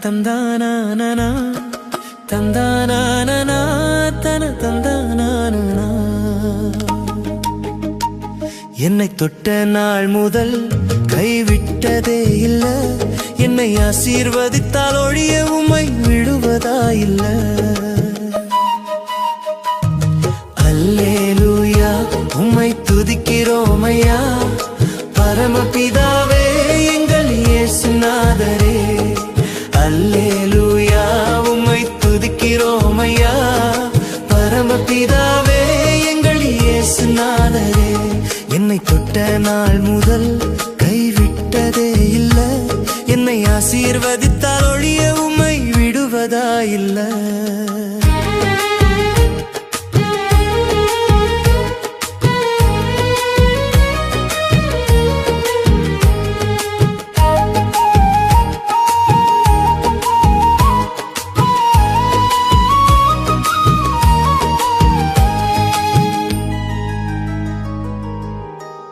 தந்தானா தந்தானா தன தந்தானா. என்னை தொட்ட நாள் முதல் கைவிட்டதே இல்ல, என்னை ஆசீர்வதித்தால் ஒழிய உம்மை விடுவதாயில்ல. அல்லேலூயா உம்மை துதிக்கிறோம் ஐயா, பரமபிதாவே எங்கள் இயேசுநாதரே. அல்லேலூயா உம்மை துதிக்கிறோம் ஐயா, பரமபிதாவே எங்கள் இயேசுநாதரே. என்னை தொட்ட நாள் முதல் கைவிட்டதே இல்ல, என்னை ஆசீர்வதித்தால் ஒழிய உம்மை விடுவதாயில்ல.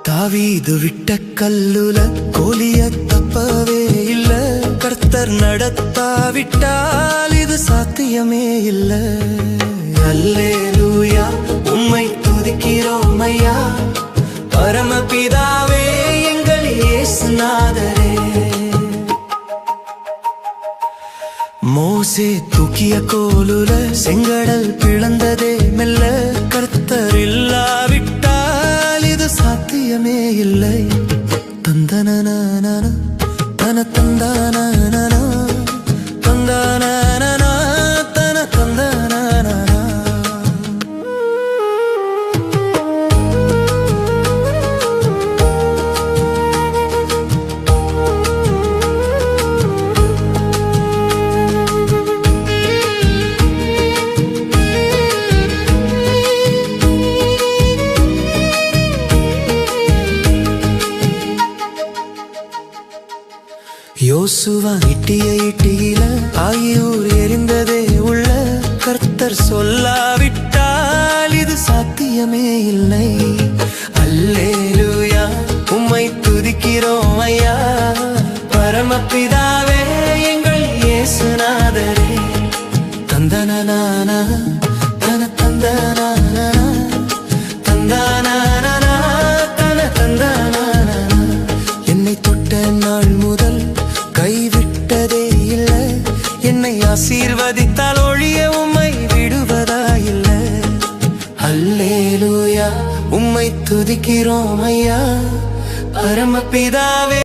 தாவீது விட்ட கல்லுல கோலிய தப்பவே இல்ல, கர்த்தர் நடத்தாவிட்டால் இது சாத்தியமே இல்ல. அல்லேலூயா உம்மை துதிக்கிறோம் ஐயா, பரமபிதாவே எங்கள் இயேசுநாதரே. மோசே தூக்கிய கோலுல செங்கடல் பிளந்ததே மெல்ல, கர்த்தர் இல்லாவிட்டால் இது சாத்தியமே இல்லை. தந்தனனா தன தந்தானா தந்தானா தன தந்தானா. யோசுவா இட்டிய இட்டியில ஆகியோர் எரிந்ததே உள்ள, கர்த்தர் சொல்லாவிட்டால் இது சாத்தியமே இல்லை. அல்லேலூயா உம்மை துதிக்கிறோம் ஐயா, பரமபிதாவே எங்கள் இயேசுநாதரே. தந்தனனா தன தந்தனா தந்தானா தன தந்தானா. என்னை தொட்ட நாள் முதல் கைவிட்டதே இல்ல, என்னை ஆசீர்வதித்தால் ஒழிய உம்மை விடுவதாயில்ல. அல்லேலூயா உம்மை துதிக்கிறோம் ஐயா, பரமபிதாவே.